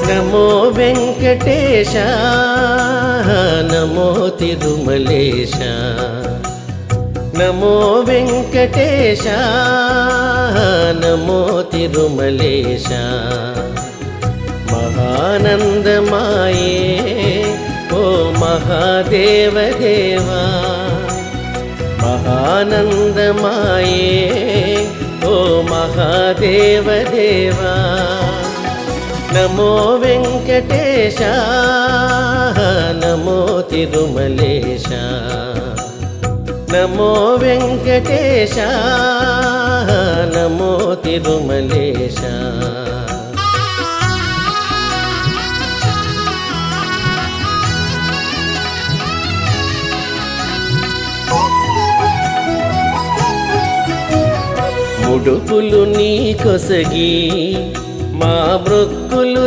నమో వెంకటేశ నమో తిరుమలేశ నమో వెంకటేశ నమో తిరుమలేశ మహానందమాయే ఓ మహాదేవదేవా మహానందమాయే ఓ మహాదేవదేవా నమో వెంకటేశ నమో తిరుమలేశ నమో వెంకటేశ నమో తిరుమలేశ ముడుపులు నీ కొసగి మా మృక్కులు